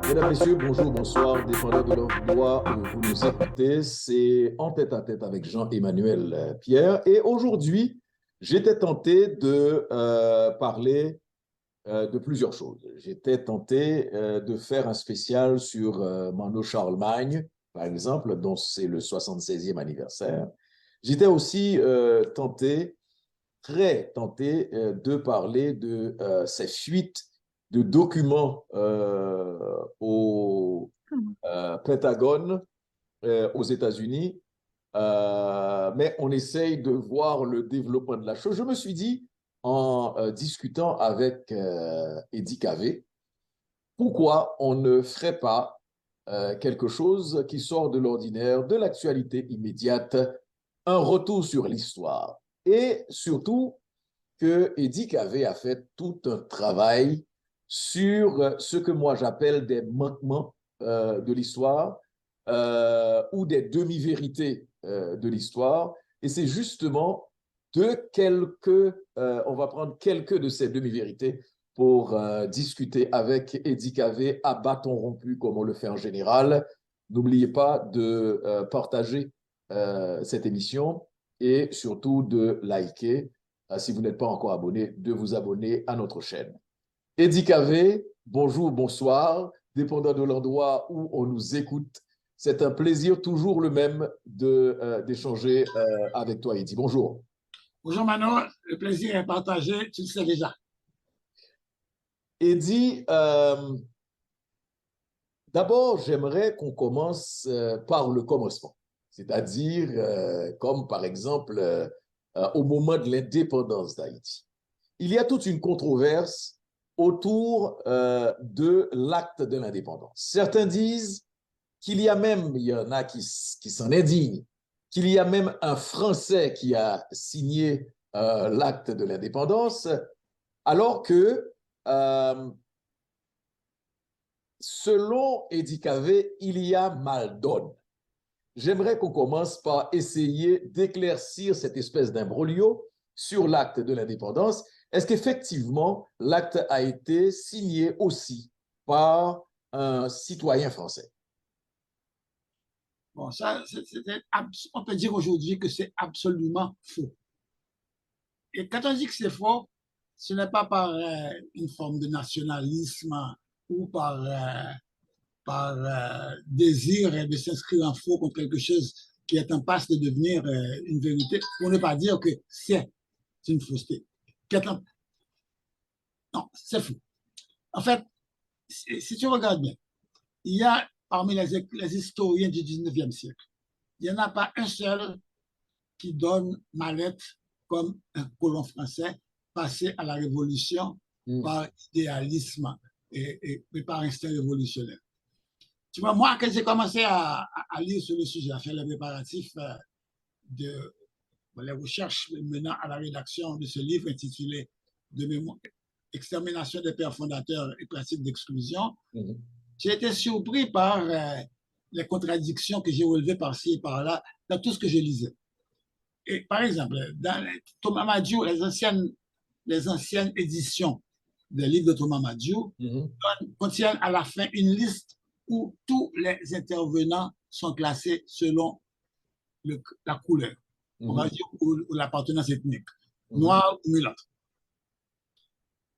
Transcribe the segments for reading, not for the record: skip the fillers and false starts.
Mesdames, Messieurs, bonjour, bonsoir, dépendant de l'endroit où vous nous écoutez, c'est En tête à tête avec Jean-Emmanuel Pierre. Et aujourd'hui, j'étais tenté de parler de plusieurs choses. J'étais tenté de faire un spécial sur Mano Charlemagne, par exemple, dont c'est le 76e anniversaire. J'étais aussi tenté, très tenté, de parler de ces fuites de documents au Pentagone aux États-Unis, mais on essaye de voir le développement de la chose. Je me suis dit, en discutant avec Eddie Cavé, pourquoi on ne ferait pas quelque chose qui sort de l'ordinaire, de l'actualité immédiate, un retour sur l'histoire. Et surtout, que Eddie Cavé a fait tout un travail sur ce que moi j'appelle des manquements de l'histoire ou des demi-vérités de l'histoire. Et c'est justement on va prendre quelques de ces demi-vérités pour discuter avec Eddie Cavé à bâton rompu, comme on le fait en général. N'oubliez pas de partager cette émission et surtout de liker si vous n'êtes pas encore abonné, de vous abonner à notre chaîne. Eddie Cavé, bonjour, bonsoir, dépendant de l'endroit où on nous écoute. C'est un plaisir toujours le même d'échanger avec toi, Eddie. Bonjour. Bonjour Manon, le plaisir est partagé, tu le sais déjà. Eddie, d'abord, j'aimerais qu'on commence par le commencement, c'est-à-dire comme par exemple au moment de l'indépendance d'Haïti. Il y a toute une controverse autour de l'acte de l'indépendance. Certains disent qu'il y a même, il y en a qui s'en indignent, qu'il y a même un Français qui a signé l'acte de l'indépendance, alors que, selon Eddie Cavé, il y a mal donne. J'aimerais qu'on commence par essayer d'éclaircir cette espèce d'imbroglio sur l'acte de l'indépendance. Est-ce qu'effectivement, l'acte a été signé aussi par un citoyen français? Bon, ça, on peut dire aujourd'hui que c'est absolument faux. Et quand on dit que c'est faux, ce n'est pas par une forme de nationalisme ou par désir de s'inscrire en faux contre quelque chose qui est en passe de devenir une vérité, pour ne pas dire que c'est une fausseté. Non, c'est faux. En fait, si tu regardes bien, il y a parmi les historiens du 19e siècle, il n'y en a pas un seul qui donne Malette comme un colon français passé à la Révolution par idéalisme et par instinct révolutionnaire. Tu vois, moi, quand j'ai commencé à lire sur le sujet, à faire les préparatifs de les recherches menant à la rédaction de ce livre intitulé de mémoire, Extermination des pères fondateurs et pratiques d'exclusion, j'ai été surpris par les contradictions que j'ai relevées par-ci et par-là dans tout ce que je lisais. Et par exemple, dans Thomas Madiou, les anciennes éditions des livres de Thomas Madiou contiennent à la fin une liste où tous les intervenants sont classés selon la couleur, on va dire, ou l'appartenance ethnique, noir ou mulâtre.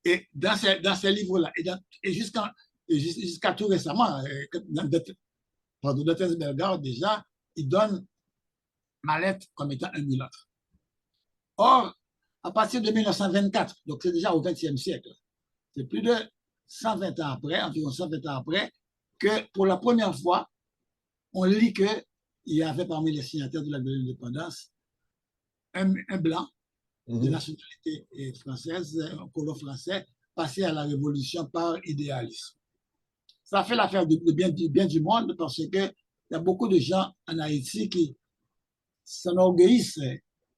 Et dans ces livres-là, et jusqu'à tout récemment, dans Thèse Bellegarde, déjà, il donne Malette comme étant un mulâtre. Or, à partir de 1924, donc c'est déjà au XXe siècle, c'est plus de 120 ans après, environ 120 ans après, que pour la première fois, on lit qu'il y avait parmi les signataires de l'acte de l'indépendance un blanc de nationalité française, un colon français, passé à la Révolution par idéalisme. Ça fait l'affaire de bien du monde parce qu'il y a beaucoup de gens en Haïti qui s'enorgueillissent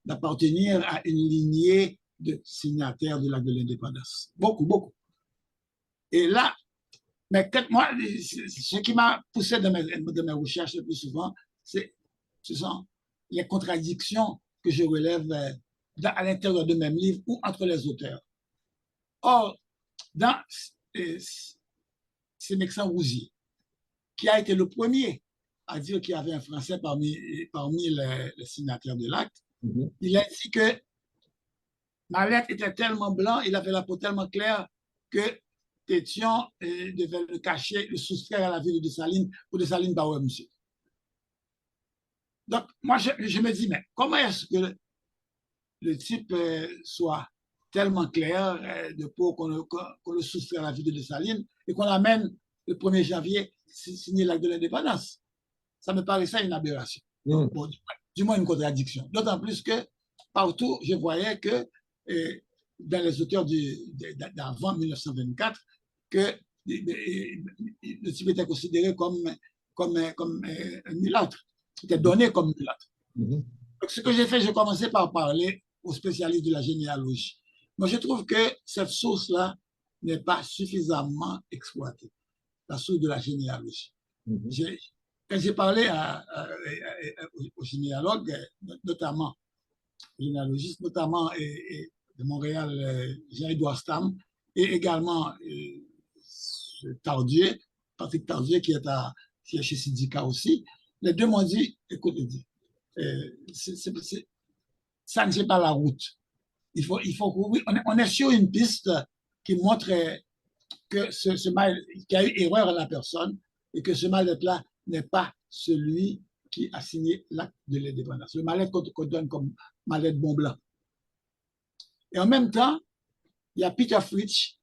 d'appartenir à une lignée de signataires de l'acte de l'indépendance. Beaucoup, beaucoup. Et là, mais moi, ce qui m'a poussé dans mes recherches le plus souvent, ce sont les contradictions que je relève à l'intérieur du même livre ou entre les auteurs. Or, dans Sémexan Rouzier, qui a été le premier à dire qu'il y avait un Français parmi les signataires de l'acte, il a dit que Mallet était tellement blanc, il avait la peau tellement claire que Pétion devait le cacher, le soustraire à la ville de Dessalines pour Dessalines bah ouais, monsieur. Donc, moi, je me dis, mais comment est-ce que le type soit tellement clair de peau qu'on le soustrait à la ville de Dessalines et qu'on l'amène le 1er janvier signer l'acte de l'indépendance? Ça me paraissait une aberration. Bon, du moins une contradiction. D'autant plus que partout, je voyais que dans les auteurs d'avant 1924, que le type était considéré comme un mulâtre, était donné comme mulâtre. Donc, ce que j'ai fait, j'ai commencé par parler aux spécialistes de la généalogie. Moi, je trouve que cette source-là n'est pas suffisamment exploitée, la source de la généalogie. Quand j'ai parlé aux généalogues, notamment généalogistes, notamment de Montréal, Jean-Édouard Stam, et également Tardieu, Patrick Tardieu, qui est chez Syndicat aussi, les deux m'ont dit, écoutez, ça ne fait pas la route. On est sur une piste qui montre que qu'il y a eu erreur à la personne et que ce mal-être-là n'est pas celui qui a signé l'acte de l'indépendance. Le mal-être qu'on donne comme mal-être bon blanc. Et en même temps, il y a Peter Fritsch,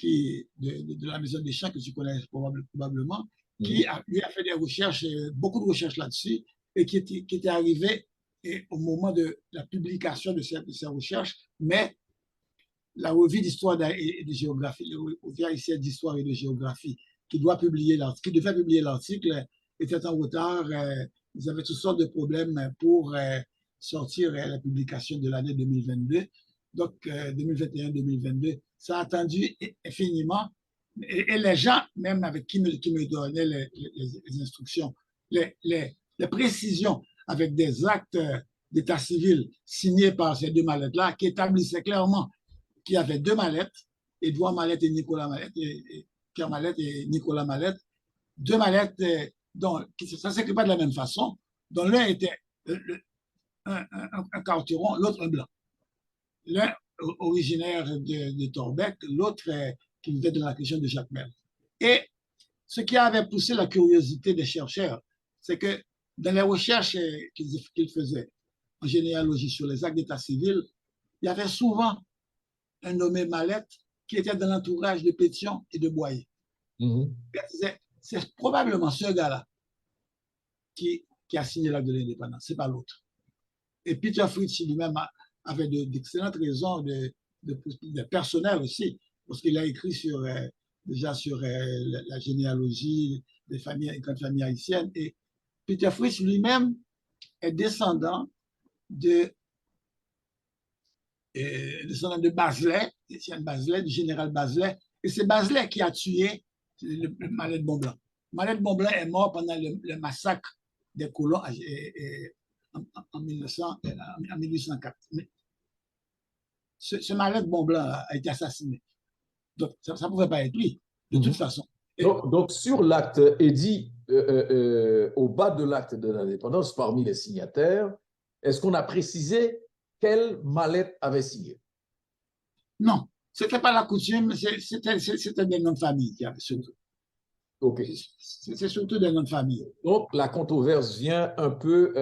de la Maison des Champs, que tu connais probablement, qui lui a fait des recherches, beaucoup de recherches là-dessus, et qui était arrivé au moment de la publication de ces recherches, mais la revue d'histoire et de géographie, le revue haïtienne d'histoire et de géographie, qui devait publier l'article, était en retard. Ils avaient toutes sortes de problèmes pour sortir la publication de l'année 2022. Donc, 2021-2022, ça a attendu infiniment. Et les gens, même avec qui me donnaient les instructions, les précisions avec des actes d'état civil signés par ces deux mallettes-là, qui établissaient clairement qu'il y avait deux mallettes, Édouard Mallette et Nicolas Mallette, Pierre Mallette et Nicolas Mallette, deux mallettes dont ça ne s'écrit pas de la même façon, dont l'un était un carteron, l'autre un blanc. L'un originaire de Torbec, l'autre qui vivait dans la région de Jacmel. Et ce qui avait poussé la curiosité des chercheurs, c'est que dans les recherches qu'ils faisaient en généalogie sur les actes d'état civil, il y avait souvent un nommé Mallette qui était dans l'entourage de Pétion et de Boyer. C'est probablement ce gars-là qui a signé l'acte de l'indépendance, ce n'est pas l'autre. Et Peter Fritsch lui-même avait d'excellentes raisons de personnel aussi, parce qu'il a écrit déjà sur la généalogie des grandes familles haïtiennes. Et Peter Fritsch lui-même est descendant de Bazelet, Étienne Bazelet, du général Bazelet. Et c'est Bazelet qui a tué le Mallette Bonblanc. Mallette Bonblanc est mort pendant le massacre des colons en 1804. Ce Mallette Bonblanc a été assassiné. Donc, ça ne pouvait pas être lui, de toute façon. Donc, sur l'acte édit, au bas de l'acte de l'indépendance, parmi les signataires, est-ce qu'on a précisé quelle Mallette avait signé? Non, ce n'était pas la coutume, c'était des noms de famille qui avaient surtout. Okay. C'est surtout des noms de famille. Donc, la controverse vient un peu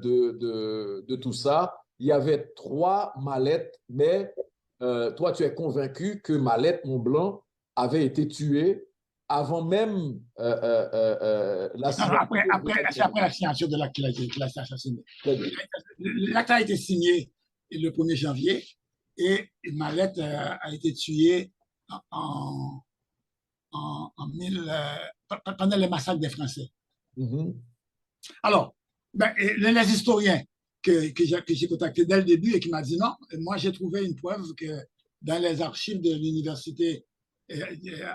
de tout ça. Il y avait 3 Mallettes, mais toi, tu es convaincu que Mallette Montblanc avait été tué avant même la signature. C'est après la signature de l'acte qu'il a été assassiné. L'acte a été signé le 1er janvier et Mallette a été tué pendant les massacres des Français. Alors, les historiens que j'ai contactés dès le début et qui m'ont dit non, moi j'ai trouvé une preuve que dans les archives de l'université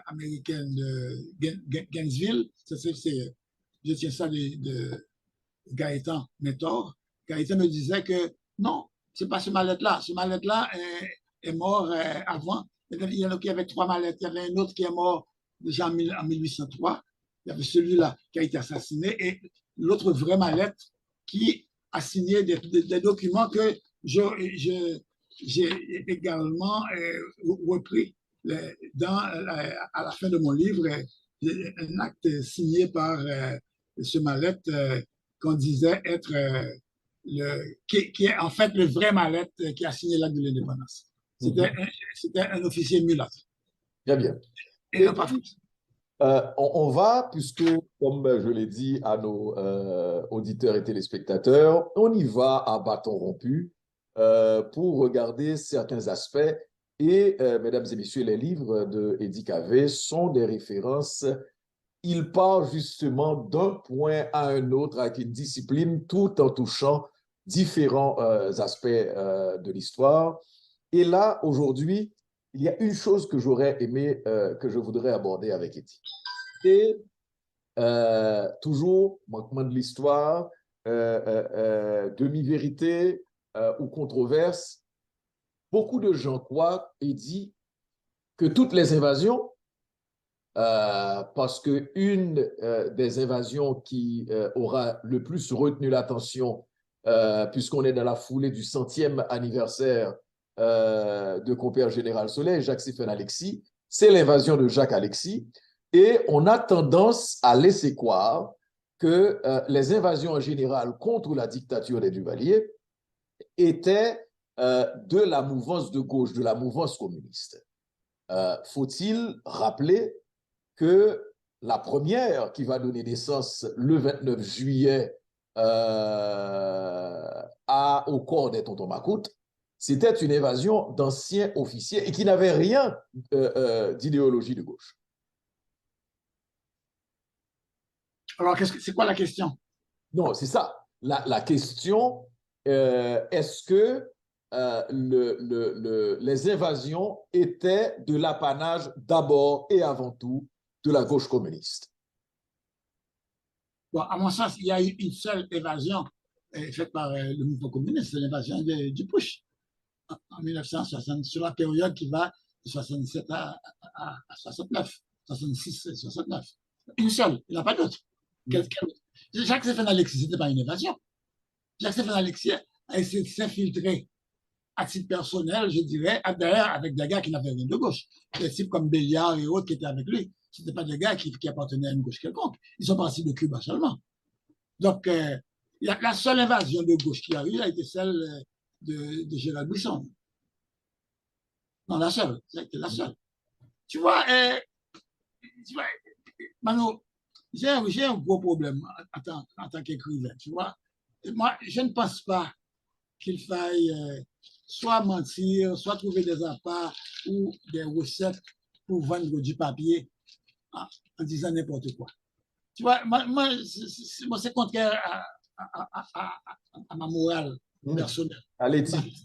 américaine de Gainesville, je tiens ça de Gaëtan Méthor, Gaëtan me disait que non, c'est pas ce mallette-là. Ce mallette-là est mort avant. Il y en a qui avaient 3 mallettes. Il y avait un autre qui est mort déjà en 1803. Il y avait celui-là qui a été assassiné et l'autre vraie mallette qui a signé des documents que j'ai également repris à la fin de mon livre, un acte signé par ce mallette qu'on disait être qui est en fait le vrai mallette qui a signé l'acte de l'indépendance. C'était un officier mulâtre. Très bien. Et non pas français. On va, puisque, comme je l'ai dit à nos auditeurs et téléspectateurs, on y va à bâton rompu pour regarder certains aspects. Et, mesdames et messieurs, les livres de Eddy Cavey sont des références. Il part justement d'un point à un autre avec une discipline tout en touchant différents aspects de l'histoire. Et là, aujourd'hui, il y a une chose que j'aurais aimé, que je voudrais aborder avec Eddy. Et toujours, manquement de l'histoire, demi-vérité ou controverse, beaucoup de gens croient, Eddy, que toutes les invasions, parce qu'une des invasions qui aura le plus retenu l'attention, puisqu'on est dans la foulée du 100e anniversaire de compère général Soleil, Jacques-Stéphane Alexis, c'est l'invasion de Jacques Alexis. Et on a tendance à laisser croire que les invasions en général contre la dictature des Duvalier étaient de la mouvance de gauche, de la mouvance communiste. Faut-il rappeler que la première qui va donner naissance le 29 juillet au corps des Tontons Macoutes, c'était une évasion d'anciens officiers et qui n'avaient rien d'idéologie de gauche. Alors, c'est quoi la question? Non, c'est ça. La question, est-ce que les invasions étaient de l'apanage d'abord et avant tout de la gauche communiste? Bon, à mon sens, il y a eu une seule évasion faite par le mouvement communiste, c'est l'invasion du Putsch en 1960, sur la période qui va de 67 à 69, 66 et 69. Une seule, il n'y en a pas d'autre. Jacques-Stéphane Alexis, ce n'était pas une évasion. Jacques-Stéphane Alexis a essayé de s'infiltrer à titre personnel, je dirais, d'ailleurs avec des gars qui n'avaient rien de gauche. Des types comme Béliard et autres qui étaient avec lui. Ce n'étaient pas des gars qui appartenaient à une gauche quelconque. Ils sont partis de Cuba seulement. Donc, la seule invasion de gauche qui a eu a été celle de Gérald Buisson. Non, la seule. C'était la seule. Tu vois, Mano, j'ai un gros problème en tant qu'écrivain. Tu vois, moi, je ne pense pas qu'il faille soit mentir, soit trouver des apparts ou des recettes pour vendre du papier en disant n'importe quoi. Tu vois, moi c'est contraire à ma morale personnelle. À l'éthique.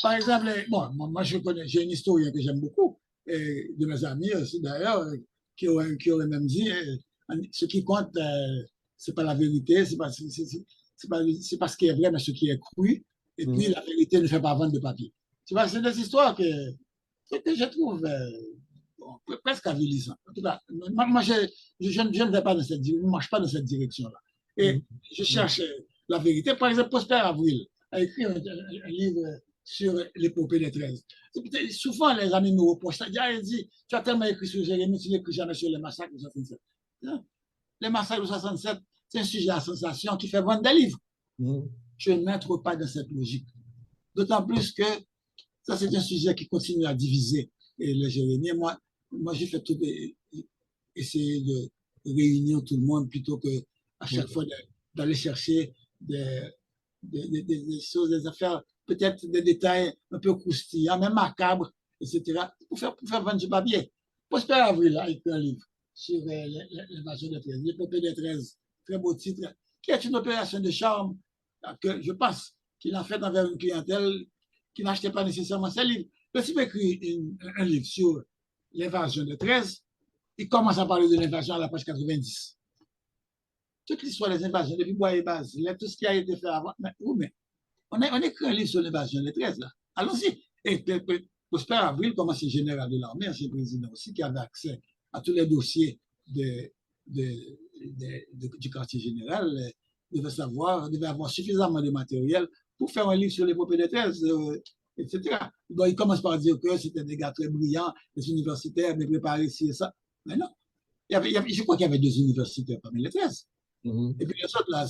Par exemple, bon, moi je connais, j'ai un historien que j'aime beaucoup, et de mes amis aussi d'ailleurs, qui auraient même dit ce qui compte, c'est pas la vérité, c'est pas ce qui est vrai, mais ce qui est cru. Et puis, la vérité ne fait pas vendre de papier. Tu vois, c'est des histoires que je trouve presque avilissantes. En tout cas, moi je ne vais pas dans cette direction, je ne marche pas dans cette direction-là. Et je cherche la vérité. Par exemple, Prosper Avril a écrit un livre sur l'épopée des 13. Souvent, les amis me reprochent. Il dit, tu as tellement écrit sur Jérémie, tu n'écris jamais sur les massacres de 67. Les massacres de 67, c'est un sujet à sensation qui fait vendre des livres. Je n'entre pas dans cette logique. D'autant plus que ça, c'est un sujet qui continue à diviser les Jérémiens. Moi j'ai fait tout essayer de réunir tout le monde plutôt que à chaque fois d'aller chercher des choses, des affaires, peut-être des détails un peu croustillants, même macabres, etc., pour faire vendre du papier. Prosper Avril a écrit un livre sur l'invasion des 13, l'épopée des 13, très beau titre, qui est une opération de charme que je pense qu'il a fait envers une clientèle qui n'achetait pas nécessairement ses livres. Le type écrit un livre sur l'invasion de 13, il commence à parler de l'invasion à la page 90. Toute l'histoire des invasions, depuis Bois et Basile, tout ce qui a été fait avant, mais où mais On écrit un livre sur l'invasion des 13, là. Allons-y. Et Prosper Avril, comme ancien général de l'armée, ancien président aussi, qui avait accès à tous les dossiers du quartier général, devait avoir suffisamment de matériel pour faire un livre sur l'épopée des 13, etc. Donc, il commence par dire que c'était des gars très brillants, des universitaires, bien préparés, ci et ça. Mais non. Je crois qu'il y avait 2 universitaires parmi les 13. Et puis les autres, là,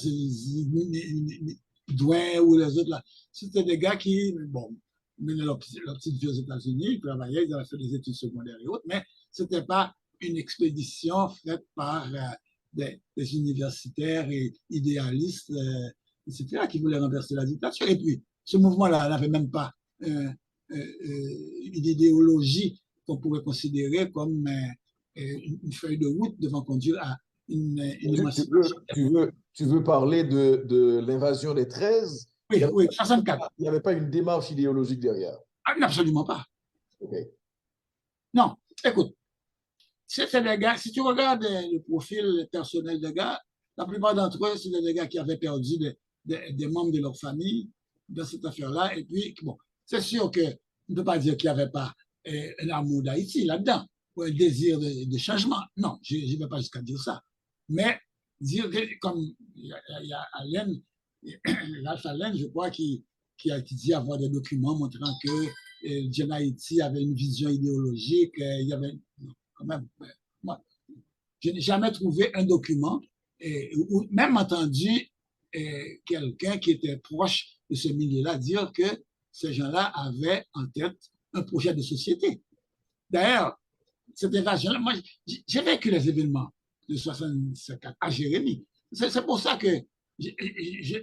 Douin ou les autres, là, c'était des gars qui, bon, menaient leur petite vie aux États-Unis, ils travaillaient, ils avaient fait des études secondaires et autres, mais ce n'était pas une expédition faite par des universitaires et idéalistes, etc., qui voulaient renverser la dictature. Et puis, ce mouvement-là n'avait même pas une idéologie qu'on pourrait considérer comme une feuille de route devant conduire à une émancipation. Tu veux parler de l'invasion des 13? Oui, 64. Il n'y avait pas une démarche idéologique derrière. Ah, absolument pas. Okay. Non, écoute, c'était des gars, si tu regardes le profil personnel des gars, la plupart d'entre eux, c'était des gars qui avaient perdu des membres de leur famille dans cette affaire-là. Et puis, bon, c'est sûr qu'on ne peut pas dire qu'il n'y avait pas un amour d'Haïti là-dedans, ou un désir de changement. Non, je ne vais pas jusqu'à dire ça. Mais dire que, comme il y a Alain, Ralph Allen, je crois, qui a dit avoir des documents montrant que Jeune Haïti avait une vision idéologique. Il y avait, non, quand même, moi, je n'ai jamais trouvé un document ou même entendu quelqu'un qui était proche de ce milieu-là dire que ces gens-là avaient en tête un projet de société. D'ailleurs, cette invasion-là, moi, j'ai vécu les événements de 64 à Jérémie. C'est pour ça que je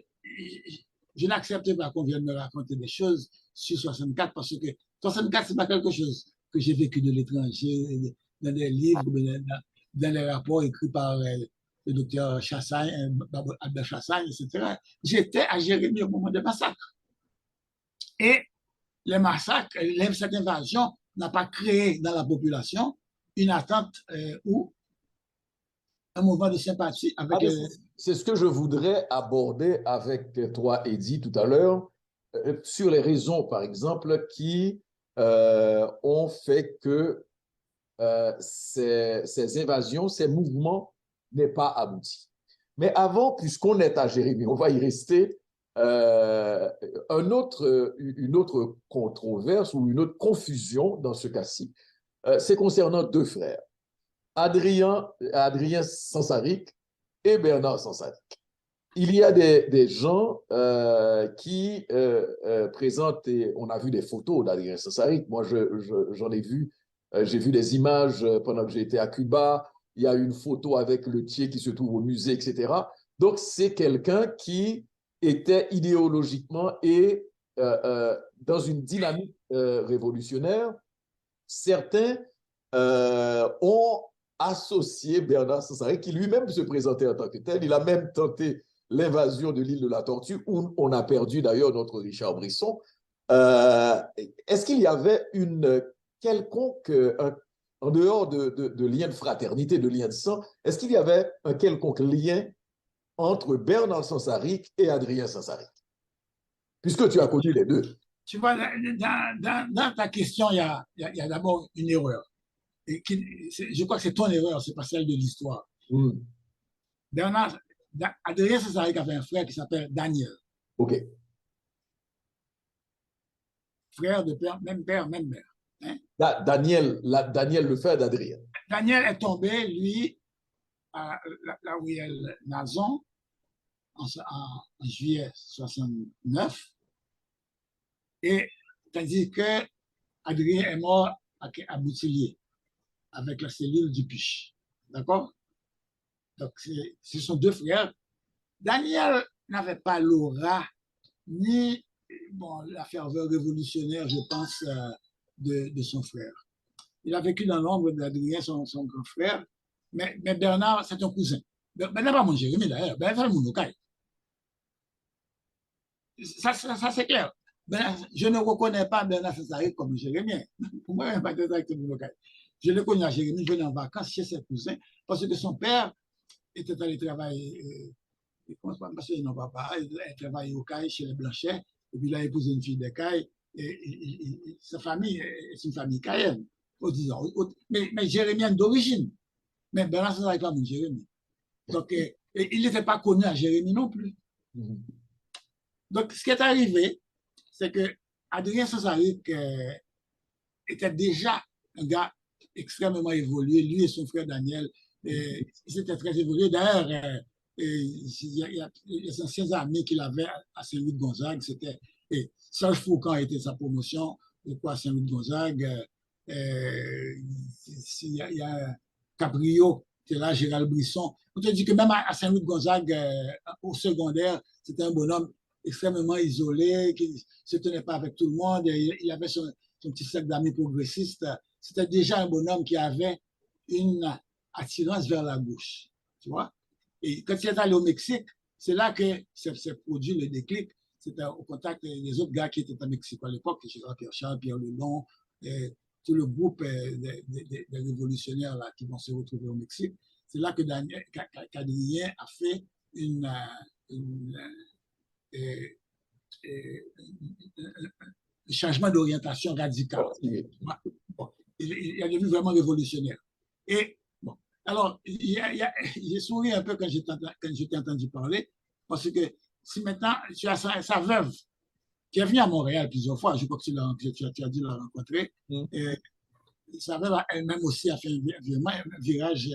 n'accepte pas qu'on vienne me raconter des choses sur 64 parce que 64, ce n'est pas quelque chose que j'ai vécu de l'étranger, dans des livres, dans les rapports écrits par le docteur Chassagne, Albert Chassagne, etc. J'étais à Jérémie au moment des massacres. Et les massacres, cette invasion n'a pas créé dans la population une attente ou un mouvement de sympathie avec C'est ce que je voudrais aborder avec toi, Eddy, tout à l'heure, sur les raisons, par exemple, qui ont fait que ces invasions, ces mouvements n'aient pas abouti. Mais avant, puisqu'on est à Jérémie, on va y rester, une autre controverse ou une autre confusion dans ce cas-ci, c'est concernant 2 frères, Adrien Sansaric et Bernard Sansaric. Il y a des gens qui présentent, et on a vu des photos d'Adrien Sansaric, moi j'en ai vu, j'ai vu des images pendant que j'étais à Cuba, il y a une photo avec le Thiers qui se trouve au musée, etc. Donc c'est quelqu'un qui était idéologiquement et dans une dynamique révolutionnaire. Certains ont associé Bernard Sansaric, qui lui-même se présentait en tant que tel. Il a même tenté l'invasion de l'île de la Tortue, où on a perdu d'ailleurs notre Richard Brisson. Est-ce qu'il y avait une quelconque, en dehors de liens de fraternité, de liens de sang, est-ce qu'il y avait un quelconque lien entre Bernard Sansaric et Adrien Sansaric? Puisque tu as connu les deux. Tu vois, dans ta question, il y a d'abord une erreur. Je crois que c'est ton erreur, c'est pas celle de l'histoire. Adrien Sansaric avait un frère qui s'appelle Daniel. OK. Frère de père, même mère. Hein? Daniel, le frère d'Adrien. Daniel est tombé, lui, là où il y a le Nazon, en juillet 69. Et tandis que Adrien est mort à Boutillier, avec la cellule du Piche. D'accord? Donc, ce sont 2 frères. Daniel n'avait pas l'aura ni la ferveur révolutionnaire, je pense, de son frère. Il a vécu dans l'ombre d'Adrien, son grand frère, mais Bernard, c'est un cousin. Bernard n'est pas mon Jérémie d'ailleurs, Bernard c'est mon local. Ça c'est clair. Je ne reconnais pas Bernard Sansaric comme Jérémien. Pour moi, il n'est pas exactement mon local. Je le connais à Jérémie, je venais en vacances chez ses cousins, parce que son père était allé travailler, parce qu'il n'a pas, il travaillait au CAI chez les Blanchet, et puis il a épousé une fille de Caille, et sa famille est une famille caïenne, mais jérémienne d'origine. Mais Bernard Sansarik n'est pas mon Jérémie. Donc, il n'était pas connu à Jérémie non plus. Donc, ce qui est arrivé, c'est que Adrien Sansarik était déjà un gars extrêmement évolué, lui et son frère Daniel, ils étaient très évolués. D'ailleurs, il y a les anciens amis qu'il avait à Saint-Louis de Gonzague, c'était Serge Foucan était sa promotion, à Saint-Louis de Gonzague. Il y a Cabrillo, qui est là, Gérald Brisson. On te dit que même à Saint-Louis de Gonzague, au secondaire, c'était un bonhomme extrêmement isolé, qui ne se tenait pas avec tout le monde. Il avait son petit cercle d'amis progressistes. C'était déjà un bonhomme qui avait une attirance vers la gauche. Tu vois? Et quand il est allé au Mexique, c'est là que s'est produit le déclic. C'était au contact des autres gars qui étaient à Mexique à l'époque, Pierre Charles, Pierre Lelon, tout le groupe des révolutionnaires là, qui vont se retrouver au Mexique. C'est là que qu'Adrien a fait un changement d'orientation radical. Bon, il est devenu vraiment révolutionnaire. Et bon, alors, j'ai souri un peu quand je t'ai entendu parler, parce que si maintenant tu as sa veuve, qui est venue à Montréal plusieurs fois, je crois que tu as dû la rencontrer, et sa veuve elle-même aussi a fait un virage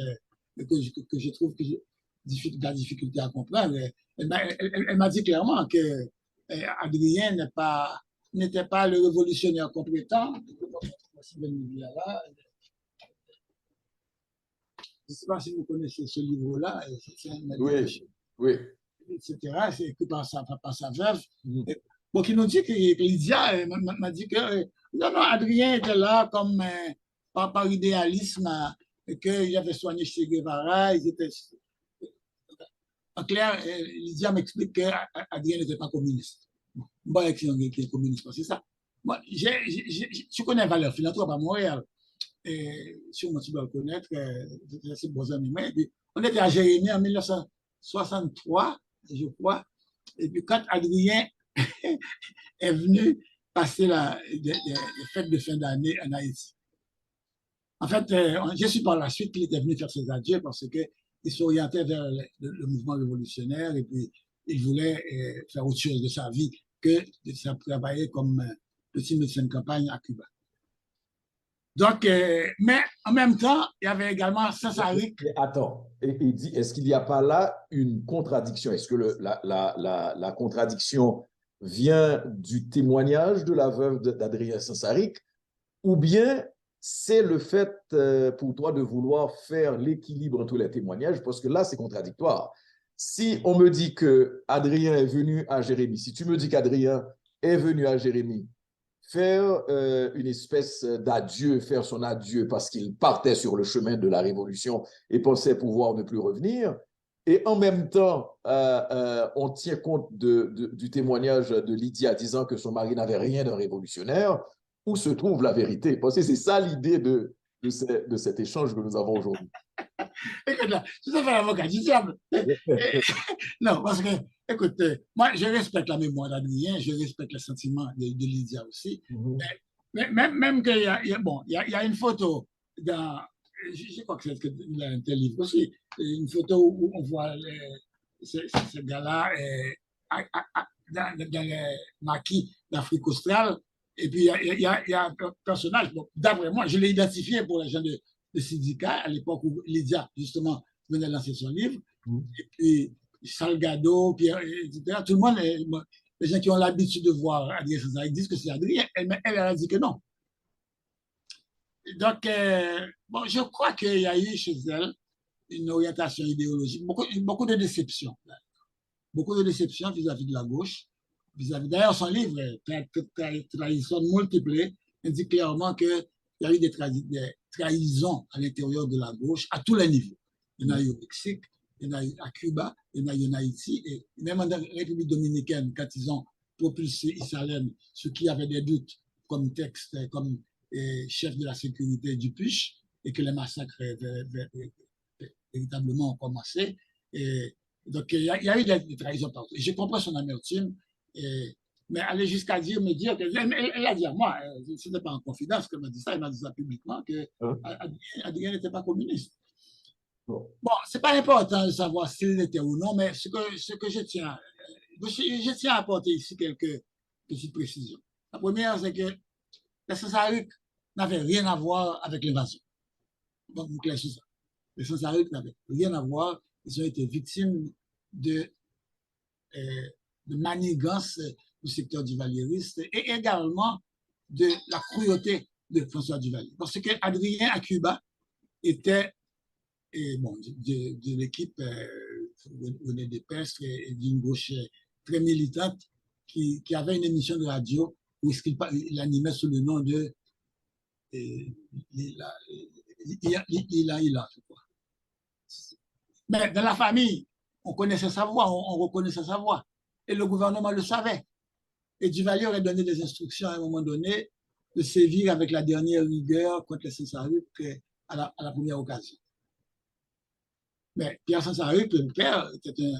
que je trouve que j'ai de la difficulté à comprendre. Elle m'a dit clairement que Adrien n'était pas le révolutionnaire compétent. Je ne sais pas si vous connaissez ce livre-là. Oui, oui. Etc. C'est écrit par sa veuve. Donc, il nous dit que Lydia m'a dit que non, Adrien était là comme par idéalisme, qu'il avait soigné chez Guevara. En clair, Lydia m'explique qu'Adrien n'était pas communiste. Bon, qui est communiste, c'est ça. Moi, je connais Valeur Philanthrope à Montréal. Sûrement tu dois le connaître, c'est bon ami. On était à Jérémie en 1963, je crois. Et puis quand Adrien est venu passer les fêtes de fin d'année en Haïti. En fait, je suis par la suite qu'il était venu faire ses adieux parce qu'il s'orientait vers le mouvement révolutionnaire et puis il voulait faire autre chose de sa vie que de travailler comme petit médecin de campagne à Cuba. Donc, mais en même temps, il y avait également Sansarik. Attends, il dit, est-ce qu'il n'y a pas là une contradiction? Est-ce que la contradiction vient du témoignage de la veuve d'Adrien Sansarik ou bien c'est le fait pour toi de vouloir faire l'équilibre entre les témoignages? Parce que là, c'est contradictoire. Si on me dit que Adrien est venu à Jérémie, si tu me dis qu'Adrien est venu à Jérémie faire une espèce d'adieu, faire son adieu parce qu'il partait sur le chemin de la révolution et pensait pouvoir ne plus revenir. Et en même temps, on tient compte du témoignage de Lydia disant que son mari n'avait rien d'un révolutionnaire. Où se trouve la vérité? Parce que c'est ça l'idée de cet échange que nous avons aujourd'hui. Écoute là, tout à fait l'avocat du diable. Non, parce que, écoute, moi, je respecte la mémoire d'Adrien, je respecte les sentiments de Lydia aussi. Mais même qu'il y a une photo dans, je crois que c'est un tel livre aussi, une photo où on voit ce gars-là dans les maquis d'Afrique australe. Et puis, il y a un personnage, bon, d'après moi, je l'ai identifié pour les gens de syndicat à l'époque où Lydia, justement, venait lancer son livre. Et puis, Salgado, Pierre, etc. Tout le monde, les gens qui ont l'habitude de voir Adrien Sansarik disent que c'est Adrien. Elle a dit que non. Donc, bon, je crois qu'il y a eu chez elle une orientation idéologique, beaucoup de déceptions. Beaucoup de déceptions vis-à-vis de la gauche. D'ailleurs, son livre, Trahison multiple, indique clairement qu'il y a eu des trahisons à l'intérieur de la gauche à tous les niveaux. Il y en a eu au Mexique, il y en a eu à Cuba, il y en a eu en Haïti, et même en République dominicaine, quand ils ont propulsé Issalem, ceux qui avaient des doutes comme texte, comme chef de la sécurité du PUSH, et que les massacres véritablement ont commencé. Donc, il y a eu des trahisons partout. Et je comprends son amertume. Et mais aller jusqu'à dire, me dire, elle a dit à moi, ce n'était pas en confidence qu'elle m'a dit ça, elle m'a dit ça publiquement, que Hein? Adrien n'était pas communiste. Bon. Bon, ce n'est pas important de savoir s'il l'était ou non, mais ce que je tiens à apporter ici quelques petites précisions. La première, c'est que les Sansariques n'avaient rien à voir avec l'invasion. Donc, vous clairissez ça. Les Sansariques n'avaient rien à voir. Ils ont été victimes de, de manigances du secteur duvalieriste et également de la cruauté de François Duvalier. Parce que Adrien à Cuba était bon, de l'équipe René Despestre et d'une gauche très militante qui avait une émission de radio où il animait sous le nom de Lila, je crois. Mais dans la famille, on connaissait sa voix, on reconnaissait sa voix. Et le gouvernement le savait. Et Duvalier aurait donné des instructions à un moment donné de sévir avec la dernière rigueur contre les Sansariques à la première occasion. Mais Pierre Sansaric, le père, était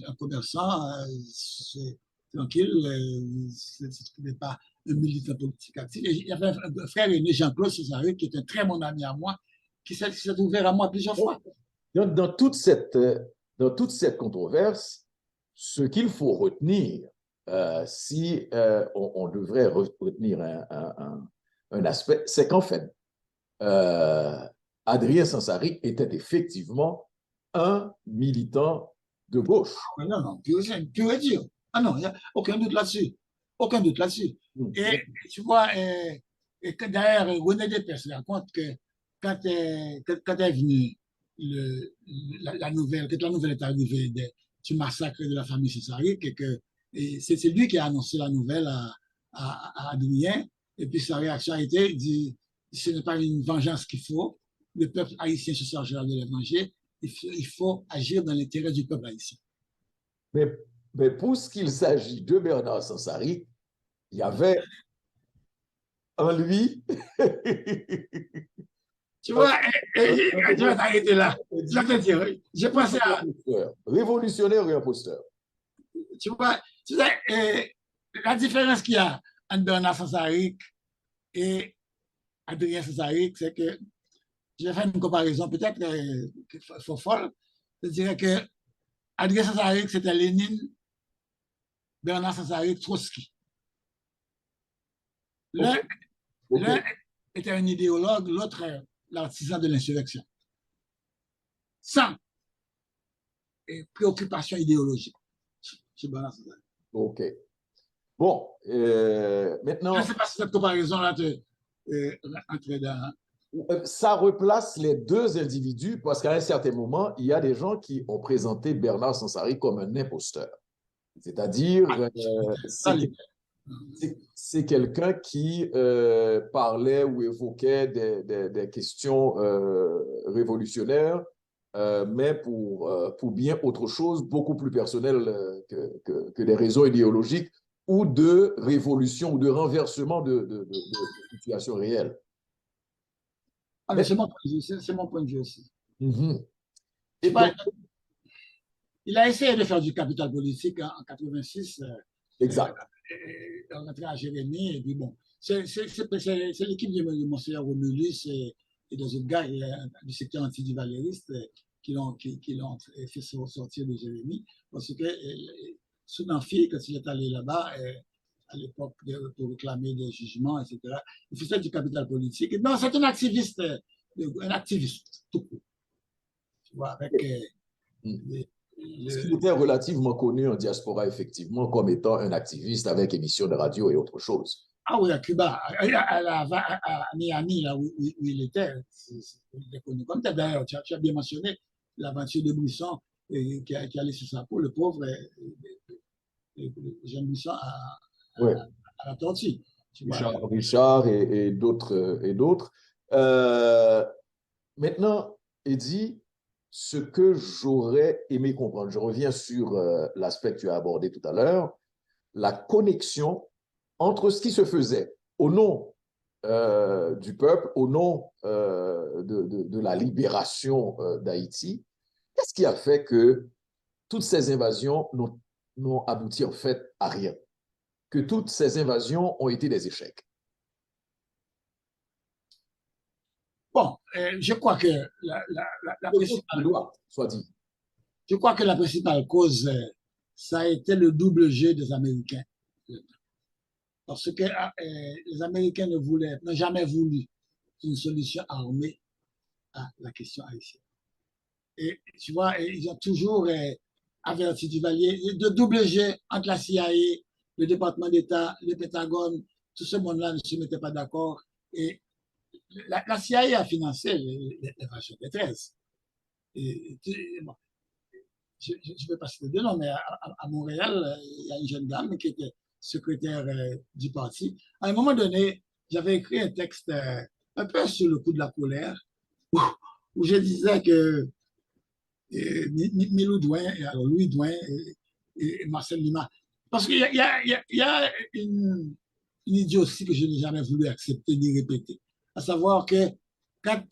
un commerçant tranquille, ce n'était pas un militant politique actif. Et il y avait un frère aîné, Jean-Claude Sansaric, qui est un très bon ami à moi, qui s'est ouvert à moi plusieurs fois. Donc, dans toute cette controverse, ce qu'il faut retenir, si on devrait retenir un aspect, c'est qu'en fait, Adrien Sansaric était effectivement un militant de gauche. Non, non, pur et dur. Ah non, il n'y a aucun doute là-dessus. Aucun doute là-dessus. Et tu vois, d'ailleurs, René Despestre raconte que quand est venue la nouvelle, quand la nouvelle est arrivée du massacre de la famille Sansaric, et que c'est lui qui a annoncé la nouvelle à Adrien, et puis sa réaction a été, dit, ce n'est pas une vengeance qu'il faut, le peuple haïtien se chargera de les venger, il faut agir dans l'intérêt du peuple haïtien. Mais pour ce qu'il s'agit de Bernard Sansaric, il y avait en lui. Tu vois, tu vas t'arrêter là. Je pensais à. Révolutionnaire et imposteur. Tu vois, la différence qu'il y a entre Bernard Sansaric et Adrien Sansaric, c'est que je vais faire une comparaison peut-être folle. Je dirais que Adrien Sansaric, c'était Lénine, Bernard Sansaric, Trotsky. L'un était un idéologue, l'autre l'artisan de l'insurrection. Sans préoccupation idéologique chez Bernard Sansaric. OK. Bon, maintenant. Je ne sais pas si cette comparaison-là entre dans. Ça replace les deux individus parce qu'à un certain moment, il y a des gens qui ont présenté Bernard Sansaric comme un imposteur. C'est-à-dire, c'est quelqu'un qui parlait ou évoquait des questions révolutionnaires, mais pour bien autre chose, beaucoup plus personnel que des raisons idéologiques ou de révolution ou de renversement de situation réelle. Ah, c'est mon point de vue aussi. Et donc, il a essayé de faire du capital politique en 86. Exact. En rentrant à Jérémy, et puis bon, c'est l'équipe de Monseigneur Romulus et des autres gars du secteur anti-duvalériste qui l'ont fait sortir de Jérémy, parce que Soudan Fille, quand il est allé là-bas, à l'époque, pour réclamer des jugements, etc., il faisait du capital politique. Non, c'est un activiste tout court. Tu vois, avec ce qui était relativement connu en diaspora, effectivement, comme étant un activiste avec émission de radio et autre chose. Ah oui, à Cuba, à Miami, là où il était, il est connu comme tel. D'ailleurs, tu as bien mentionné l'aventure de Brisson qui allait sur sa peau, le pauvre Jean Brisson à la tortue. Richard et d'autres. Maintenant, Eddy, ce que j'aurais aimé comprendre, je reviens sur l'aspect que tu as abordé tout à l'heure, la connexion entre ce qui se faisait au nom du peuple, au nom de la libération d'Haïti. Qu'est-ce qui a fait que toutes ces invasions n'ont abouti en fait à rien? que toutes ces invasions ont été des échecs? Bon, je crois que Soit dit. je crois que la principale cause, ça a été le double jeu des Américains. Parce que les Américains n'ont jamais voulu une solution armée à la question haïtienne. Et tu vois, ils ont toujours averti Duvalier de double jeu entre la CIA, le département d'État, le Pentagone, tout ce monde-là ne se mettait pas d'accord. Et la CIA a financé l'invasion des 13. Bon, je ne vais pas citer de nom, mais à Montréal, il y a une jeune dame qui était secrétaire du parti. À un moment donné, j'avais écrit un texte un peu sur le coup de la colère, où je disais que Milou Douin, alors Louis Douin et Marcel Lima, parce qu'il y a une idiotie que je n'ai jamais voulu accepter ni répéter, à savoir que quand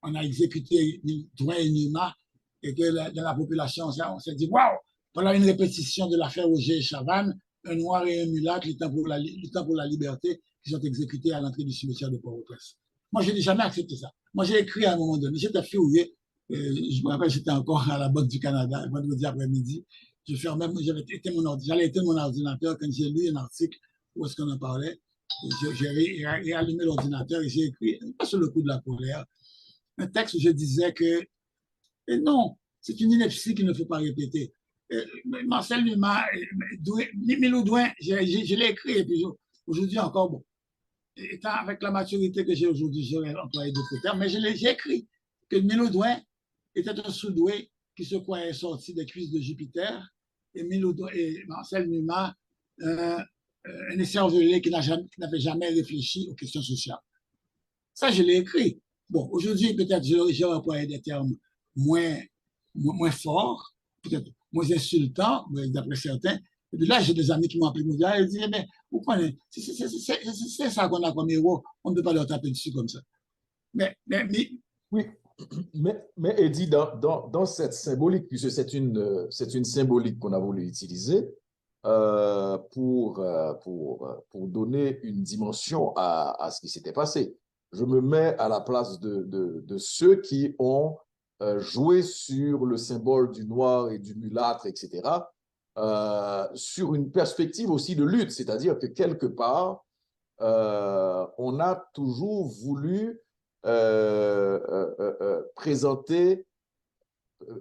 on a exécuté Douin et Lima, et que dans la population, on s'est dit, waouh, voilà une répétition de l'affaire Auger et Chavannes, un noir et un mulâtre luttant pour la liberté, qui sont exécutés à l'entrée du cimetière de Port-au-Prince. Moi, je n'ai jamais accepté ça. Moi, j'ai écrit à un moment donné, j'étais furieux, je me rappelle, j'étais encore à la Banque du Canada, vendredi après-midi, j'allais éteindre mon ordinateur quand j'ai lu un article où est-ce qu'on en parlait, j'ai allumé l'ordinateur et j'ai écrit, pas sur le coup de la colère, un texte où je disais que et non, c'est une ineptie qu'il ne faut pas répéter. Marcel Luma, Milou Douin, je l'ai écrit, et puis aujourd'hui encore, bon, étant avec la maturité que j'ai aujourd'hui, j'aurais employé d'autres termes, mais j'ai écrit que Milou Douin était un sous-doué qui se croyait sorti des cuisses de Jupiter, et Marcel Luma, un écervelé qui n'avait jamais réfléchi aux questions sociales. Ça, je l'ai écrit. Bon, aujourd'hui, peut-être j'aurais employé des termes moins fort, peut-être moins insultant, d'après certains. Et puis là, j'ai des amis qui m'ont appelé, ils disent, mais vous prenez, c'est ça qu'on a comme héros, on ne peut pas leur taper dessus comme ça. Mais oui, mais Eddie, dans cette symbolique, puisque c'est une symbolique qu'on a voulu utiliser pour donner une dimension à ce qui s'était passé. Je me mets à la place de ceux qui ont joué sur le symbole du noir et du mulâtre, etc., sur une perspective aussi de lutte, c'est-à-dire que quelque part, on a toujours voulu présenter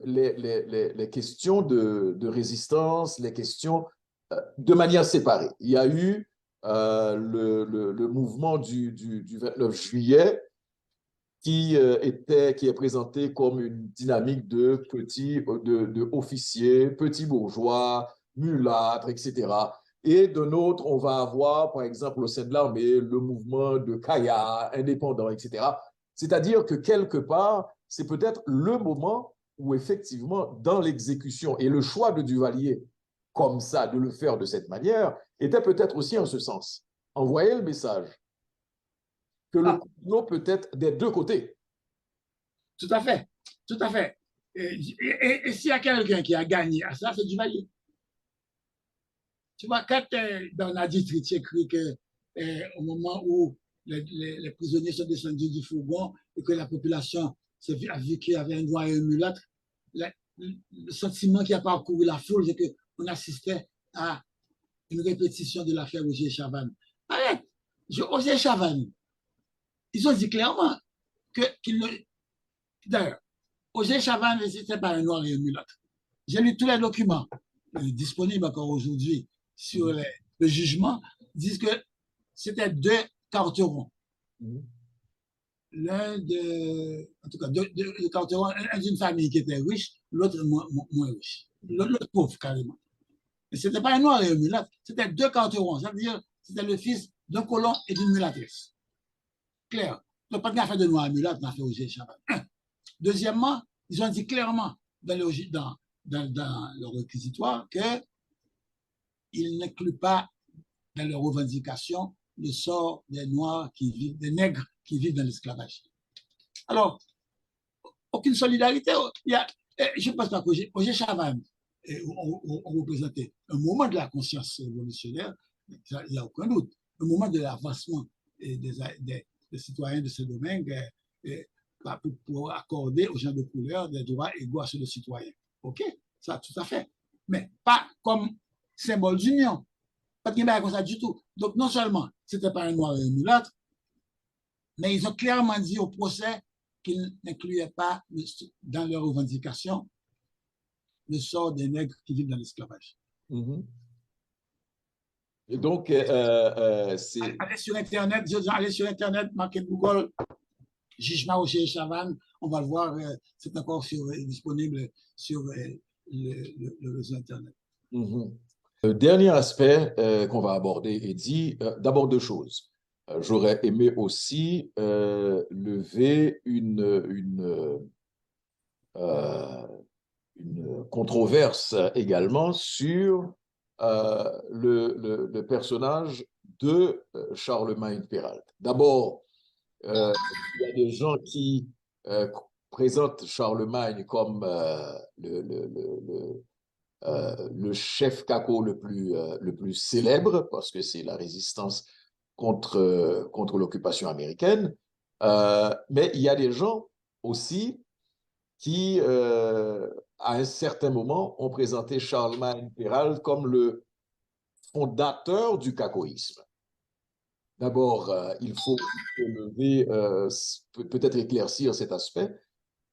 les questions de résistance, les questions de manière séparée. Il y a eu le mouvement du 29 juillet qui est présenté comme une dynamique de officiers, petits bourgeois, mulâtres, etc. Et de l'autre, on va avoir, par exemple, au sein de l'armée, le mouvement de Kaya, indépendant, etc. C'est-à-dire que quelque part, c'est peut-être le moment où effectivement, dans l'exécution et le choix de Duvalier, comme ça, de le faire de cette manière, était peut-être aussi en ce sens. Envoyer le message que le complot peut être des deux côtés. Tout à fait, tout à fait. Et s'il y a quelqu'un qui a gagné à ça, c'est Duvalier. Tu vois, quand Bernard Dietrich écrit qu'au moment où les prisonniers sont descendus du fourgon et que la population a vu qu'il y avait un noir et un mulâtre, le sentiment qui a parcouru la foule, c'est qu'on assistait à une répétition de l'affaire Auger Chavannes. Arrête, Auger Chavannes, ils ont dit clairement qu'il ne. D'ailleurs, Auger Chavannes, c'était pas un noir et un mulâtre. J'ai lu tous les documents disponibles encore aujourd'hui sur le jugement, disent que c'était deux carterons. L'un en tout cas, deux carterons, un d'une famille qui était riche, l'autre moins riche. L'autre pauvre, carrément. Mais ce n'était pas un noir et un mulâtre, c'était deux carterons. Ça veut dire que c'était le fils d'un colon et d'une mulâtresse. Clair. Donc, pas d'affaire de noir et mulâtre, on a fait Auger Chavannes. Deuxièmement, ils ont dit clairement dans le réquisitoire qu'ils n'incluent pas dans leurs revendications le sort des Noirs des nègres qui vivent dans l'esclavage. Alors, aucune solidarité. Je ne pense pas qu'Auger Chavannes ont représenté un moment de la conscience révolutionnaire, il n'y a aucun doute, un moment de l'avancement des citoyens de ce domaine pour accorder aux gens de couleur des droits égaux à ceux des citoyens. OK, ça, tout à fait. Mais pas comme symbole d'union. Pas de Guinée comme ça du tout. Donc, non seulement c'était pas un noir et un mulâtre, mais ils ont clairement dit au procès qu'ils n'incluaient pas dans leurs revendications le sort des nègres qui vivent dans l'esclavage. Mm-hmm. Et donc, c'est... Allez sur Internet, marquez Google, Jugement Rocher Chavannes, on va le voir, c'est encore disponible sur le réseau Internet. Mm-hmm. Le dernier aspect qu'on va aborder est dit, d'abord deux choses. J'aurais aimé aussi lever une controverse également sur le personnage de Charlemagne Péralte. D'abord, il y a des gens qui présentent Charlemagne comme le chef Kako le plus célèbre, parce que c'est la résistance contre l'occupation américaine. Mais il y a des gens aussi qui, à un certain moment, ont présenté Charlemagne Péralte comme le fondateur du cacoïsme. D'abord, il faut lever, peut-être éclaircir cet aspect.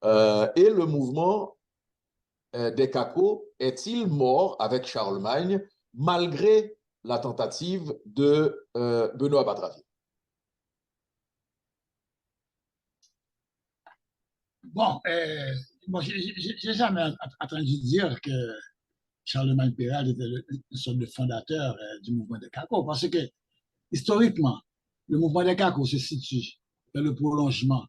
Et le mouvement des cacos est-il mort avec Charlemagne malgré la tentative de Benoît Batraville? Bon, j'ai jamais entendu dire que Charlemagne Péralte était une sorte de fondateur du mouvement des cacos, parce que historiquement, le mouvement des cacos se situe dans le prolongement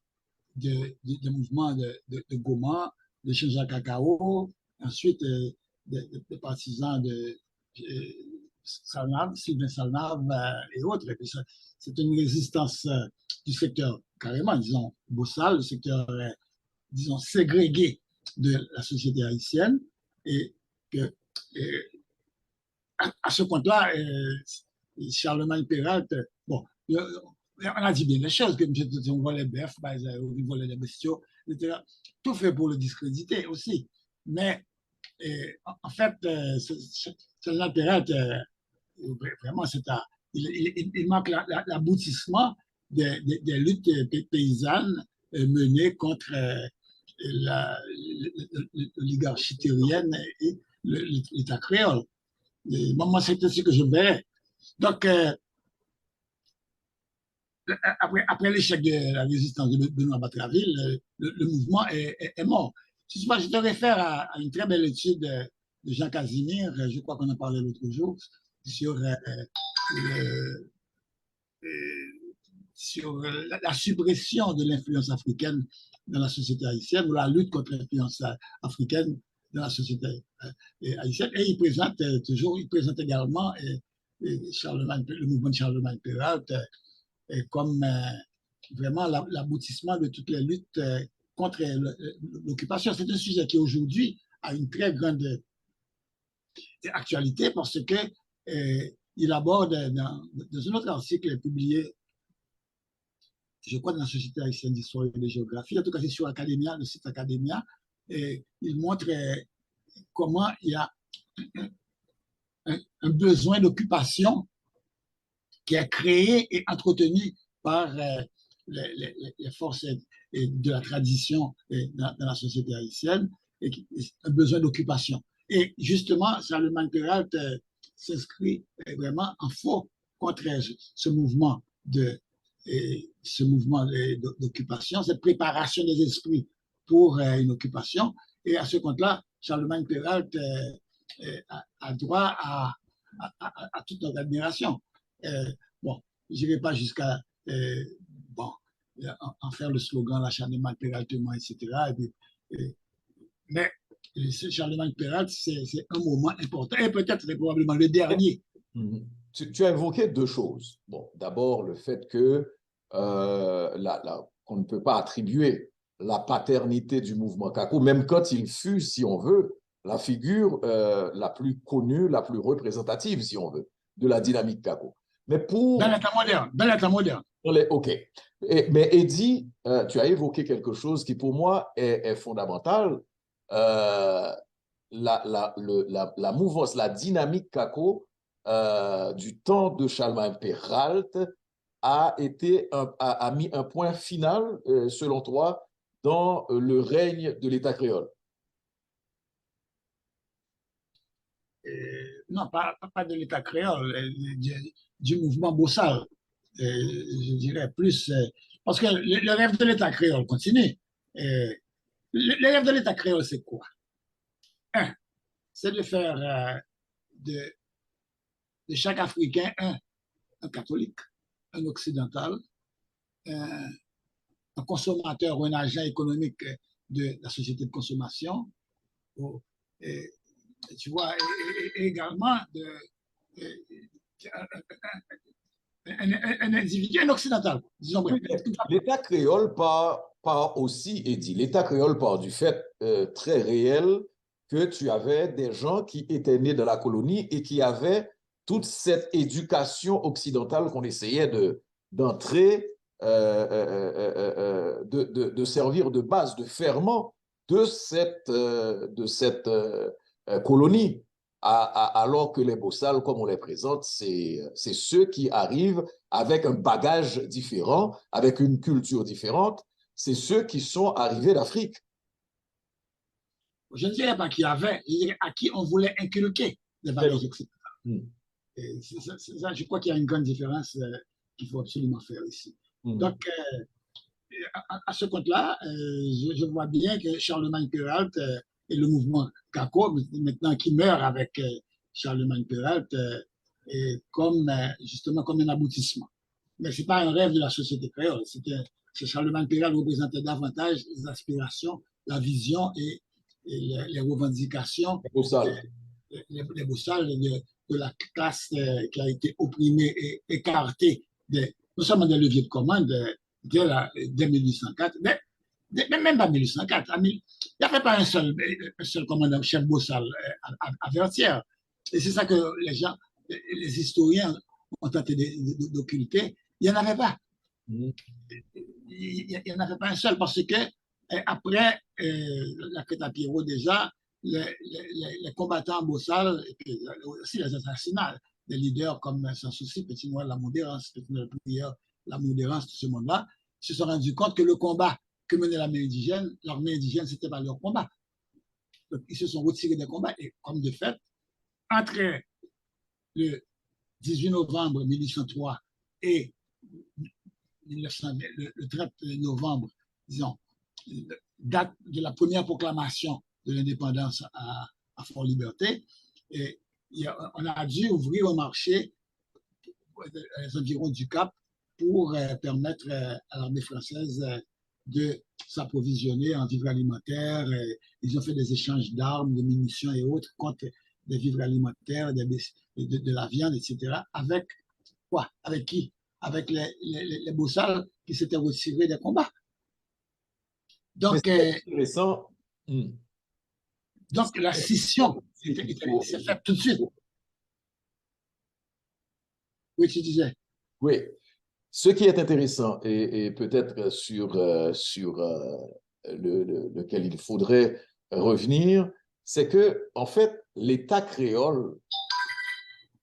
du mouvement de Goma, de Jean-Jacques Cacao, ensuite des partisans de Salnave, Sylvain Salnave et autres. C'est une résistance du secteur carrément, disons, bossal, le secteur, disons, ségrégué de la société haïtienne, et que à ce compte-là, Charlemagne Péralte, bon, on a dit bien les choses, que on voit les bœufs, on voit les bestiaux, etc. Tout fait pour le discréditer aussi. Mais en fait, Charlemagne Péralte, vraiment, il manque l'aboutissement des luttes paysannes menées contre l'oligarchie tyrienne et l'État créole. Moi, c'est ce que je verrais. Donc, après l'échec de la résistance de Benoît Batraville, le mouvement est mort. Je te réfère à une très belle étude de Jean Casimir, je crois qu'on en parlait l'autre jour, sur la suppression de l'influence africaine dans la société haïtienne, ou la lutte contre l'influence africaine dans la société haïtienne. Et il présente également le mouvement de Charlemagne Péralte comme vraiment l'aboutissement de toutes les luttes contre l'occupation. C'est un sujet qui aujourd'hui a une très grande actualité, parce que il aborde dans un autre article publié, je crois, dans la Société haïtienne d'histoire et de géographie, en tout cas c'est sur Academia, le site Academia, et il montre comment il y a un besoin d'occupation qui est créé et entretenu par les forces de la tradition dans la société haïtienne, et un besoin d'occupation. Et justement, Charlemagne Péralte s'inscrit vraiment en faux contre ce mouvement d'occupation, cette préparation des esprits pour une occupation. Et à ce compte-là, Charlemagne Péralte a droit à toute notre admiration. Bon, je n'irai pas jusqu'à en faire le slogan l'acharnement, péraltement, etc. Mais Charlemagne Péralte, c'est un moment important, et peut-être probablement le dernier. Tu as évoqué deux choses. Bon, d'abord, le fait que qu'on ne peut pas attribuer la paternité du mouvement Kako, même quand il fut, si on veut, la figure la plus connue, la plus représentative, si on veut, de la dynamique Kako. Mais pour... Dans l'état moderne. OK. Mais Eddie, tu as évoqué quelque chose qui pour moi est fondamental. La mouvance, la dynamique Kako du temps de Charlemagne Perrault a mis un point final, selon toi, dans le règne de l'État créole. Non, pas de l'État créole, du mouvement bossal. Je dirais plus, parce que le rêve de l'État créole continue. Le rêve de l'État créole, c'est quoi? Un, c'est de faire de chaque Africain un catholique, un occidental, un consommateur ou un agent économique de la société de consommation, et, tu vois, et également un individu, un occidental, disons. L'État créole part aussi, Eddie, l'État créole part du fait très réel que tu avais des gens qui étaient nés dans la colonie et qui avaient toute cette éducation occidentale qu'on essayait d'entrer, de servir de base, de ferment de cette colonie. Alors que les bossals, comme on les présente, c'est ceux qui arrivent avec un bagage différent, avec une culture différente. C'est ceux qui sont arrivés d'Afrique. Je ne dirais pas qu'il y avait, je dirais à qui on voulait inculquer des valeurs occidentales. Ça, je crois qu'il y a une grande différence qu'il faut absolument faire ici. Donc, à ce compte-là, je vois bien que Charlemagne Perrault et le mouvement Kako, maintenant qui meurt avec Charlemagne Perrault, comme justement comme un aboutissement. Mais ce n'est pas un rêve de la société créole. Charlemagne Perrault représentait davantage les aspirations, la vision et les revendications, les bossales de la classe qui a été opprimée et écartée, non seulement des leviers de commande dès 1804, mais même pas 1804. Il n'y avait pas un seul commandant, chef bossal à Vertières. Et c'est ça que les historiens ont tenté d'occulter. Il n'y en avait pas. Il n'y en avait pas un seul parce que après la Crête à Pierrot, déjà, les combattants bossal et puis aussi les assassinats des leaders comme Sans Souci, Petit Noël, la Modérance, la Modérance, tout ce monde-là, se sont rendus compte que le combat que menait l'armée indigène, ce n'était pas leur combat. Donc, ils se sont retirés des combats et, comme de fait, entre le 18 novembre 1803 et le 30 novembre, disons, date de la première proclamation de l'indépendance à Fort-Liberté, et on a dû ouvrir un marché aux environs du Cap pour permettre à l'armée française de s'approvisionner en vivres alimentaires. Ils ont fait des échanges d'armes, de munitions et autres contre des vivres alimentaires, de la viande, etc. Avec quoi? Avec qui? Avec les bossals qui s'étaient retirés des combats. Donc, intéressant. Donc la scission s'est faite tout de suite. Oui, tu disais. Oui. Ce qui est intéressant et peut-être sur lequel il faudrait revenir, c'est que, en fait, l'État créole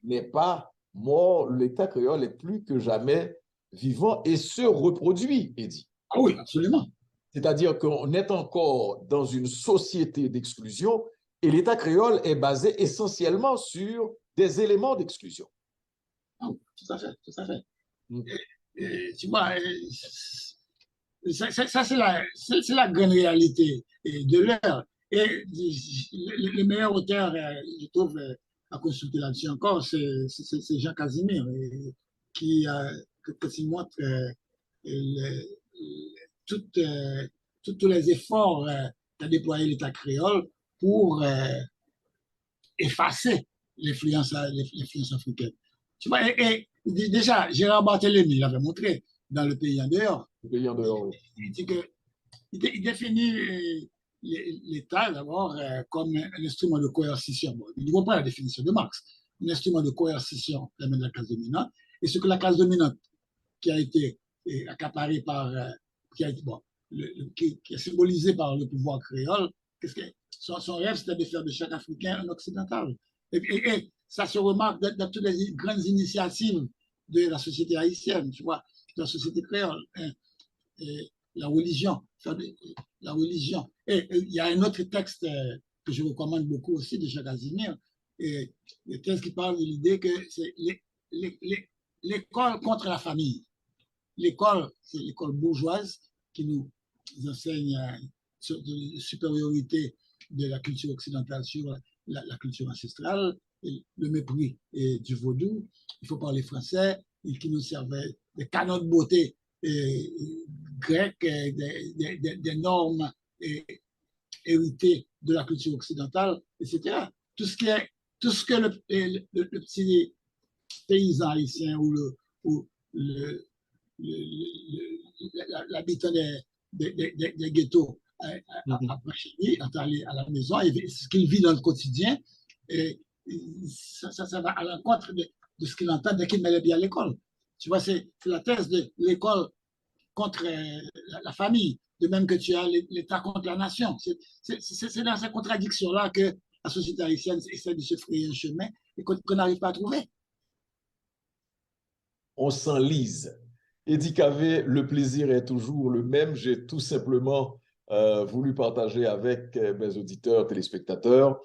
n'est pas mort, l'État créole est plus que jamais vivant et se reproduit, Eddie. Ah oui, absolument. C'est-à-dire qu'on est encore dans une société d'exclusion et l'État créole est basé essentiellement sur des éléments d'exclusion. Oh, tout à fait, tout à fait. Tu vois, ça c'est la grande réalité de l'heure. Et le meilleur auteur, je trouve, à consulter là-dessus encore, c'est Jean Casimir, qui montre tous les efforts qu'a déployé l'État créole pour effacer l'influence africaine. Tu vois, et déjà, Gérard Barthélemy l'avait montré dans Le Pays en dehors. Le Pays en dehors, oui. Il dit que il définit l'État, d'abord, comme un instrument de coercition. Bon, il ne voit pas la définition de Marx. Un instrument de coercition de la classe dominante. Et ce que la classe dominante, qui a été accaparée par, qui, a été, bon, qui est symbolisée par le pouvoir créole, son rêve, c'était de faire de chaque Africain un occidental. Et ça se remarque dans toutes les grandes initiatives de la société haïtienne, tu vois, de la société créole. Et la religion. La religion. Et il y a un autre texte que je recommande beaucoup aussi de Jacques Casimir, le texte qui parle de l'idée que c'est l'école contre la famille. L'école, c'est l'école bourgeoise qui nous enseigne la supériorité de la culture occidentale sur la culture ancestrale, et le mépris du vaudou. Il faut parler français, et qui nous servait des canons de beauté grecques, des normes héritées de la culture occidentale, etc. Tout ce que le petit paysan haïtien ou l'habitant des ghettos après chez lui, allé à la maison, et ce qu'il vit dans le quotidien, et ça va à l'encontre de ce qu'il entend dès qu'il met les pieds à l'école. Tu vois, c'est la thèse de l'école contre la famille, de même que tu as l'État contre la nation. C'est dans ces contradictions-là que la société haïtienne essaie de se frayer un chemin et qu'on n'arrive pas à trouver. On s'enlise. Eddie Cavé, le plaisir est toujours le même. J'ai tout simplement voulu partager avec mes auditeurs, téléspectateurs,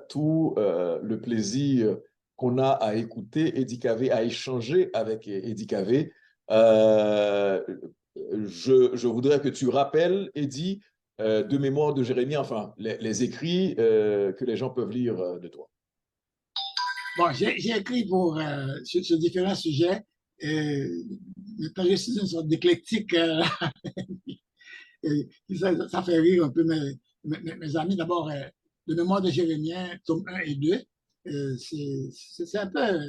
tout le plaisir qu'on a à écouter Eddie Cavé, à échanger avec Eddie Cavé. Je voudrais que tu rappelles, Eddie, de mémoire de Jérémie, enfin, les écrits que les gens peuvent lire de toi. Bon, j'ai écrit sur différents sujets. Je suis une sorte d'éclectique. Ça fait rire un peu mes amis. D'abord, le mémoire de Jérémien, tome 1 et 2, c'est un peu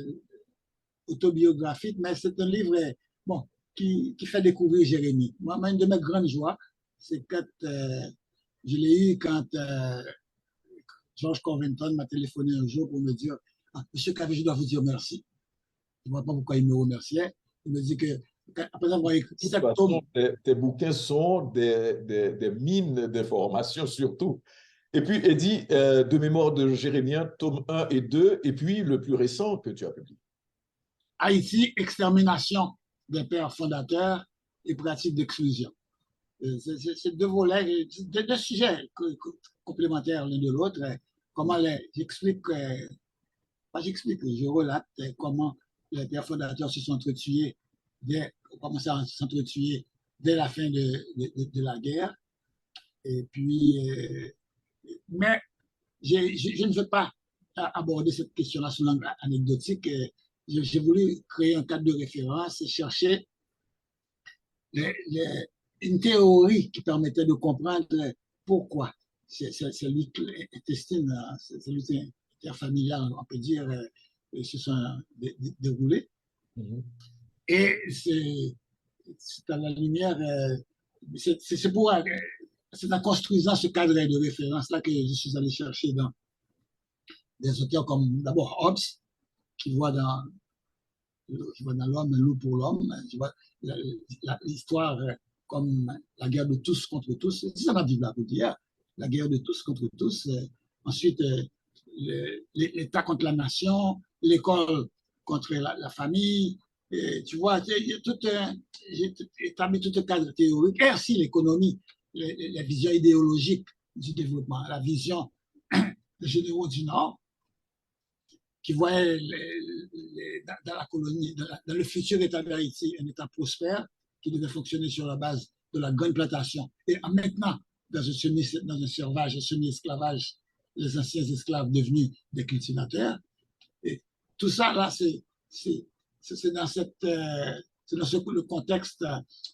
autobiographique, mais c'est un livre bon, qui fait découvrir Jérémie. Moi, une de mes grandes joies, c'est quand je l'ai eu quand George Covington m'a téléphoné un jour pour me dire Monsieur Cavé, je dois vous dire merci. Je ne vois pas pourquoi il me remerciait. Il me dit que après avoir écrit 7 tomes. Tes bouquins sont des mines d'informations surtout. Et puis, Eddie, de mémoire de Jérémien, tome 1 et 2, et puis le plus récent que tu as publié. Haïti, extermination des pères fondateurs et pratiques d'exclusion. C'est deux volets, deux sujets complémentaires l'un de l'autre. Comment j'explique, je relate comment les pères fondateurs se sont entretués, commencé à s'entretuer dès la fin de la guerre. Et puis, mais je ne veux pas aborder cette question-là sous l'angle anecdotique. J'ai voulu créer un cadre de référence et chercher une théorie qui permettait de comprendre pourquoi ces luttes intestines, ces luttes interfamiliales, on peut dire, se sont déroulées. Mm-hmm. Et c'est à la lumière, c'est en construisant ce cadre de référence-là que je suis allé chercher dans des auteurs comme d'abord Hobbes, qui voit dans l'homme un loup pour l'homme, tu vois, l'histoire comme la guerre de tous contre tous, c'est ça la Bible a dire, la guerre de tous contre tous. Ensuite, l'État contre la nation, l'école contre la famille. Et, tu vois, j'ai établi tout un cadre théorique. Et aussi l'économie, la vision idéologique du développement, la vision des généraux du Nord, qui voyaient dans la colonie, dans le futur État d'Haïti, un État prospère qui devait fonctionner sur la base de la grande plantation. Et maintenant, dans un servage, un semi-esclavage, les anciens esclaves devenus des cultivateurs. Et tout ça, là, c'est dans le contexte,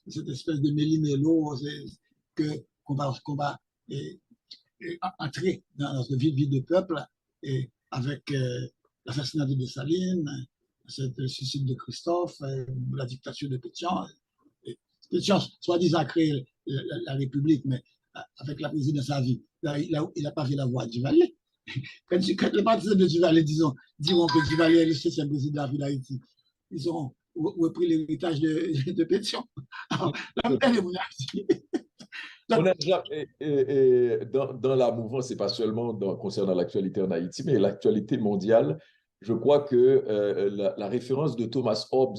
cette espèce de méli-mélo qu'on va entrer dans notre vie de peuple et avec l'assassinat de Dessalines, le suicide de Christophe, la dictature de Pétion. Pétion, soi-disant, a créé la République, mais avec la présidence de sa vie. Il n'a pas fait la voix de Duvalier. Quand les partisans de Duvalier diront que Duvalier est le 6e président de l'Haïti, ils auront repris l'héritage de Pétion. Alors, dans la mouvance, c'est pas seulement concernant l'actualité en Haïti, mais l'actualité mondiale. Je crois que la référence de Thomas Hobbes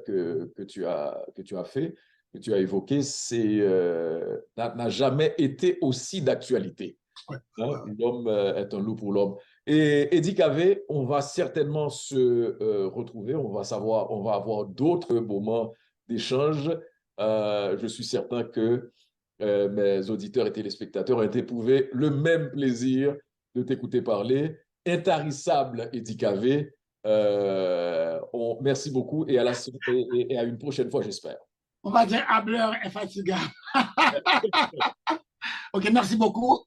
que tu as fait, que tu as évoqué, n'a jamais été aussi d'actualité. Ouais. Hein? L'homme est un loup pour l'homme. Et Eddie Cavé, on va certainement se retrouver, on va avoir d'autres moments d'échange. Je suis certain que mes auditeurs et téléspectateurs ont éprouvé le même plaisir de t'écouter parler. Intarissable, Eddie Cavé. Merci beaucoup et à une prochaine fois, j'espère. On va dire hableur infatigable. OK, merci beaucoup.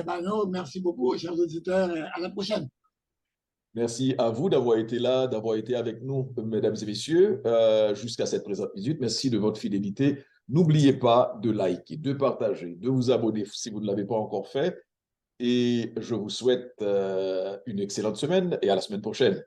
Mano, merci beaucoup, chers auditeurs. À la prochaine. Merci à vous d'avoir été là, d'avoir été avec nous, mesdames et messieurs, jusqu'à cette présente minute. Merci de votre fidélité. N'oubliez pas de liker, de partager, de vous abonner si vous ne l'avez pas encore fait. Et je vous souhaite une excellente semaine et à la semaine prochaine.